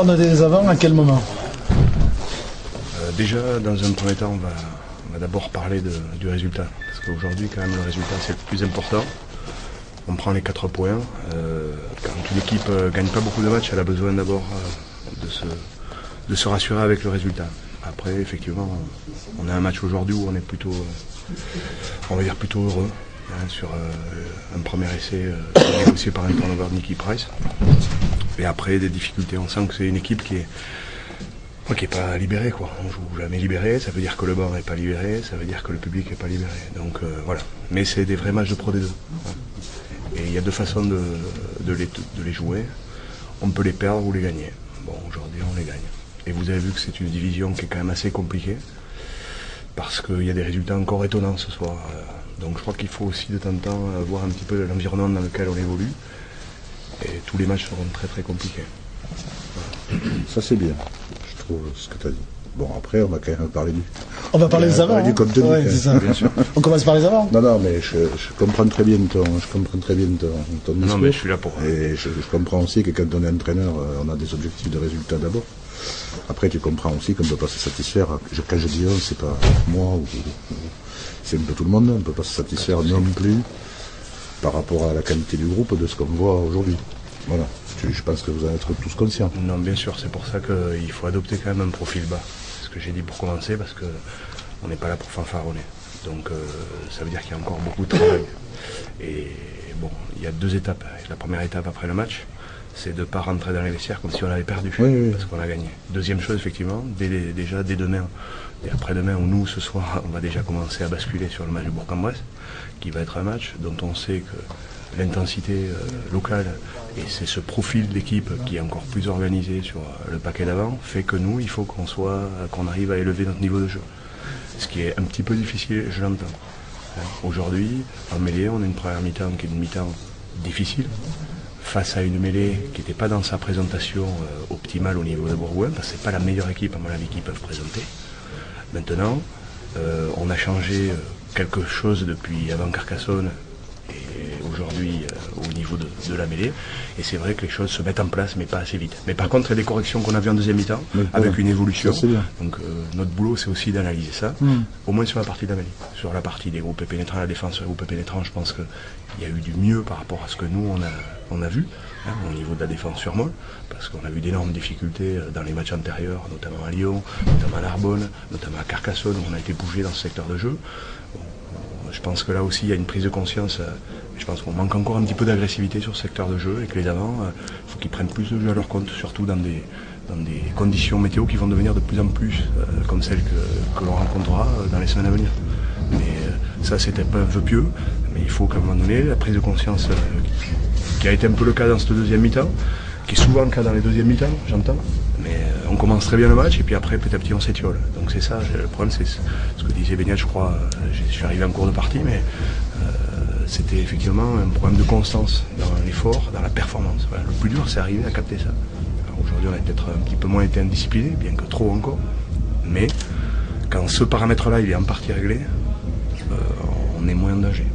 Des avants, à quel moment? Déjà, dans un premier temps, on va d'abord parler du résultat. Parce qu'aujourd'hui, quand même, le résultat, c'est le plus important. On prend les 4 points. Quand une équipe gagne pas beaucoup de matchs, elle a besoin d'abord de se rassurer avec le résultat. Après, effectivement, on a un match aujourd'hui où on est plutôt, on va dire plutôt heureux, hein, sur un premier essai négocié par un turnover de Nicky Price. Et après, des difficultés. On sent que c'est une équipe qui est pas libérée, quoi. On joue jamais libéré, ça veut dire que le banc n'est pas libéré, ça veut dire que le public n'est pas libéré. Donc voilà. Mais c'est des vrais matchs de Pro D2. Hein. Et il y a deux façons de les jouer. On peut les perdre ou les gagner. Bon, aujourd'hui on les gagne. Et vous avez vu que c'est une division qui est quand même assez compliquée, parce qu'il y a des résultats encore étonnants ce soir. Donc je crois qu'il faut aussi de temps en temps voir un petit peu l'environnement dans lequel on évolue. Et tous les matchs seront très très compliqués. Voilà. Ça c'est bien, je trouve, ce que tu as dit. Bon, après, on va quand même parler du... On va parler des avants. Du contenu, ouais, c'est ça. Bien sûr. On commence par les avants. Non, mais je comprends très bien ton discours. Non, mais je suis là pour... Et je comprends aussi que quand on est entraîneur, on a des objectifs de résultats d'abord. Après, tu comprends aussi qu'on ne peut pas se satisfaire. Quand je dis on, c'est pas moi ou c'est un peu tout le monde. On ne peut pas se satisfaire non plus par rapport à la qualité du groupe de ce qu'on voit aujourd'hui. Voilà. Je pense que vous en êtes tous conscients. Non, bien sûr, c'est pour ça qu'il faut adopter quand même un profil bas. C'est ce que j'ai dit pour commencer, parce que on n'est pas là pour fanfaronner. Donc ça veut dire qu'il y a encore beaucoup de travail. Et bon, il y a 2 étapes. La première étape après le match, c'est de ne pas rentrer dans les vestiaires comme si on avait perdu, oui. Parce qu'on a gagné. Deuxième chose, effectivement, déjà dès demain et après-demain, ou nous ce soir, on va déjà commencer à basculer sur le match de Bourg-en-Bresse, qui va être un match dont on sait que l'intensité locale et c'est ce profil d'équipe qui est encore plus organisé sur le paquet d'avant fait que nous, il faut qu'on arrive à élever notre niveau de jeu. Ce qui est un petit peu difficile, je l'entends. Aujourd'hui, en mêlée, on a une première mi-temps qui est une mi-temps difficile, face à une mêlée qui n'était pas dans sa présentation optimale au niveau de Bourgoin, parce que c'est pas la meilleure équipe, à mon avis, qu'ils peuvent présenter. Maintenant, on a changé quelque chose depuis avant Carcassonne, et aujourd'hui au niveau de la mêlée, et c'est vrai que les choses se mettent en place mais pas assez vite. Mais par contre il y a des corrections qu'on a vues en deuxième mi-temps avec une évolution, donc notre boulot c'est aussi d'analyser ça, au moins sur la partie de la mêlée. Sur la partie des groupes pénétrants, la défense sur les groupes pénétrants, je pense qu'il y a eu du mieux par rapport à ce que nous on a vu, hein, au niveau de la défense sur Molle, parce qu'on a vu d'énormes difficultés dans les matchs antérieurs, notamment à Lyon, notamment à Narbonne, notamment à Carcassonne, où on a été bougé dans ce secteur de jeu. Je pense que là aussi il y a une prise de conscience. Je pense qu'on manque encore un petit peu d'agressivité sur ce secteur de jeu et que les avants, il faut qu'ils prennent plus de jeu à leur compte, surtout dans des conditions météo qui vont devenir de plus en plus comme celles que l'on rencontrera dans les semaines à venir. Mais ça c'est un peu pieux, mais il faut qu'à un moment donné, la prise de conscience qui a été un peu le cas dans cette deuxième mi-temps, qui est souvent le cas dans les deuxièmes mi-temps, j'entends, mais on commence très bien le match et puis après petit à petit on s'étiole. Donc c'est ça, le problème c'est ce que disait Beignet, je crois, je suis arrivé en cours de partie, mais c'était effectivement un problème de constance dans l'effort, dans la performance. Voilà. Le plus dur c'est arriver à capter ça. Aujourd'hui on a peut-être un petit peu moins été indiscipliné, bien que trop encore, mais quand ce paramètre-là il est en partie réglé, on est moins en danger.